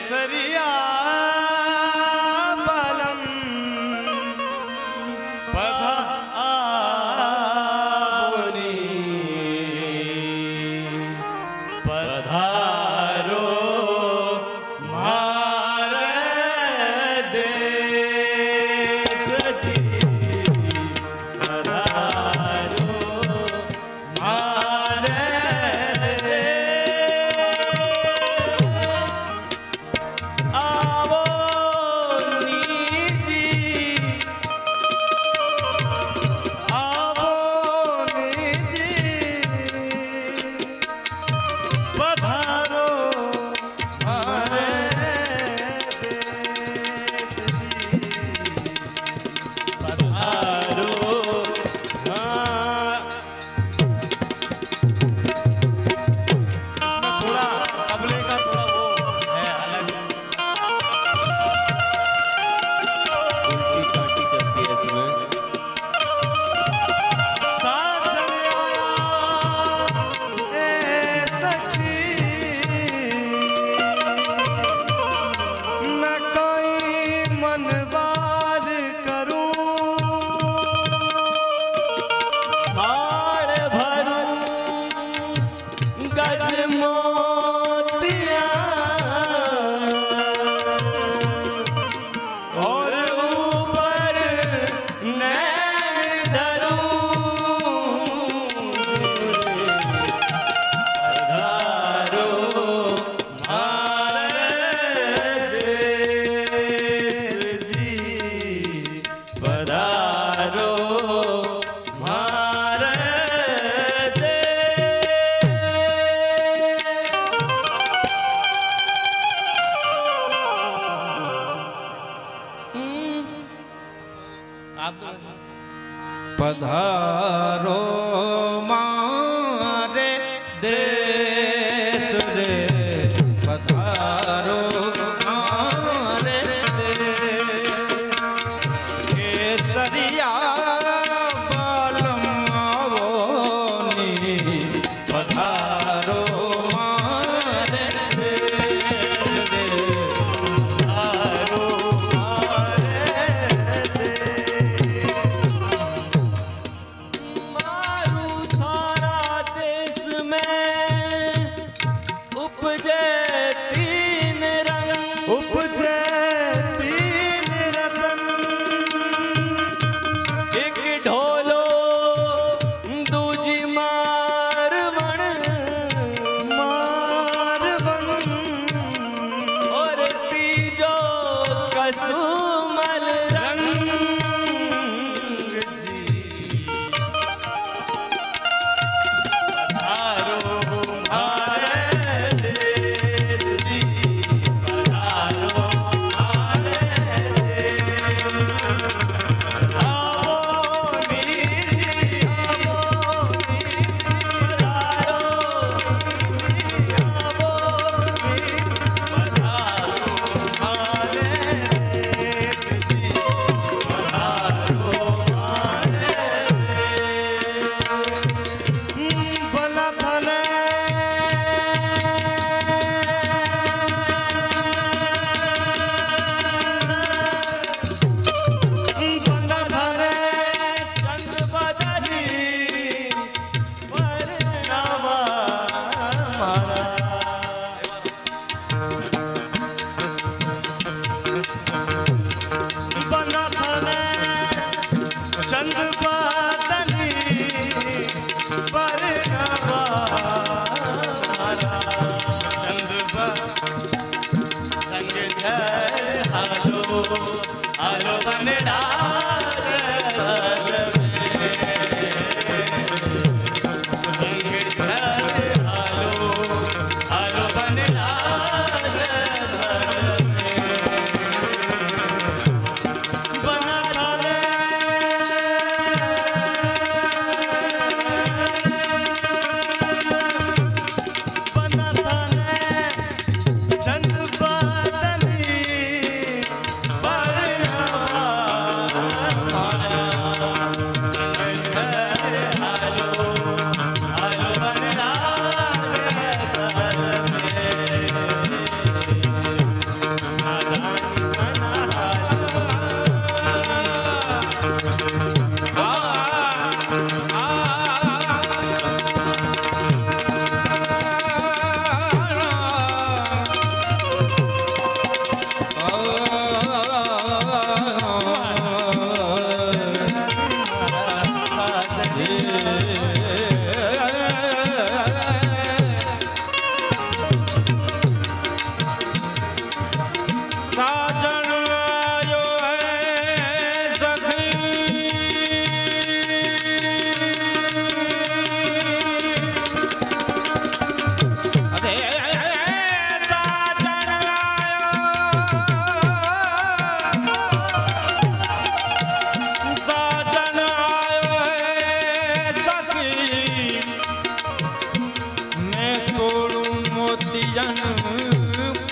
केसरिया बलम पधारोनी पधारो मारे देश जी पधारो मारे पधारो मारे देश रे पधारो मारे देश केसरिया बालम आवोनी पधारो मारे देश रे पधारो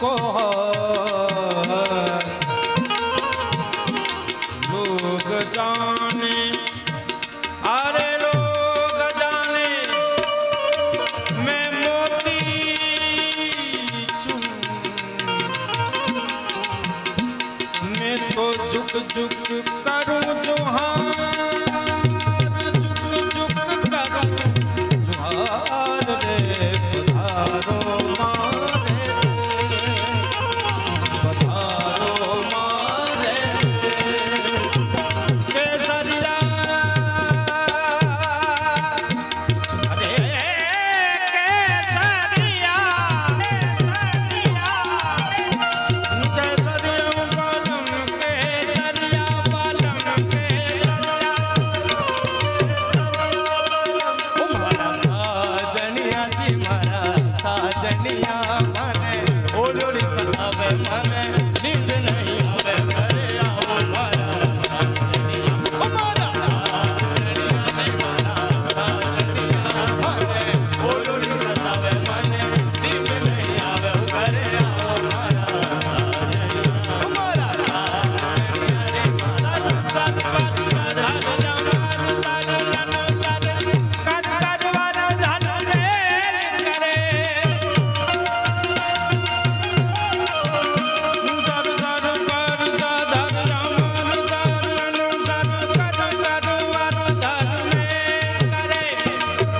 को लोग जाने, अरे लोग जाने मैं मोती चूं, मैं तो झुक झुक करूं जोहार, झुक झुक करूं जोहार रे पधारो मारे, पधारो मारे केसरिया, अरे केसरिया, केसरिया बालम, केसरिया बालम, केसरिया ओ मारा साजनिया जी, मारा साजनिया मने ओलोड़ी सतावे मने नींद नहीं आवे घरे आओ मारा साजनिया, ओ मारा साजनिया जी, मारा साजनिया मने ओलोड़ी सतावे मने नींद नहीं आवे घरे आओ मारा साजनिया, ओ मारा साजनिया जी, मारा सतपति धर जमार तारन सर कर करवर धन रे करे, सर सर कर धर जमार तारन सर कर करवर धन रे करे,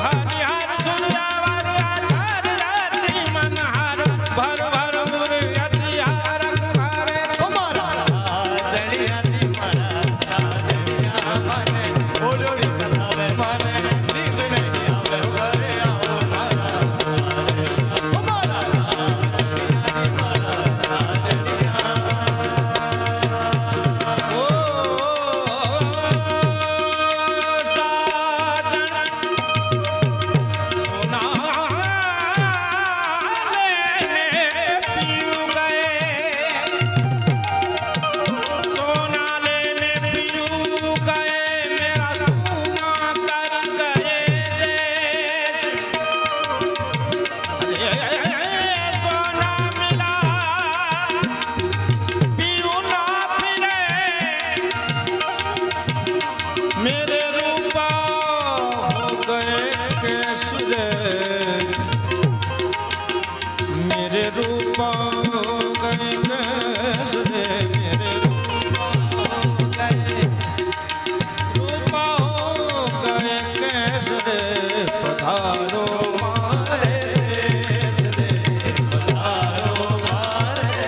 हरिहर सूर्यावर आचार रात्रि मनहार भर भर मुर अतिहार कुहारे, ओ मारा साजनिया जी, मारा साजनिया मने ओलोड़ी सतावे मने नींद नहीं आवे घरे आओ मारा साजनिया, ओ मारा साजनिया जी, मारा साजनिया ओ साजन सोना लेने पीऊ गए, सोना लेने पीऊ गए, मेरा सोना कर गए देश, सोना मिला पीऊ ना फिरे, मेरे रूपा हो गए केश रे, मेरे रूपा हो गए केश रे, मेरे रूपा हो गए केश रे, पधारो मारे देश रे, पधारो मारे,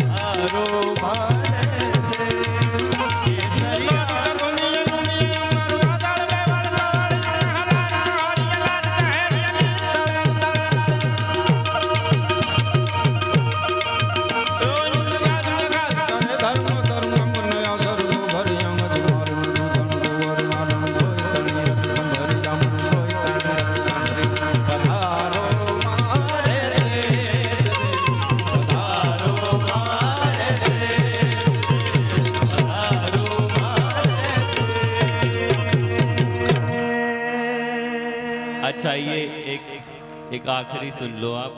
पधारो मारे केसरिया गुनिया गुनिया मरुआ दल में वड़ता हलाना हरिया लाल कहरिया धर्म धर्म नया सर्व भरिया मजमार पधारो मारे देश रे, पधारो मारे देश, पधारो मारे। अच्छा ये एक आखिरी सुन लो आप।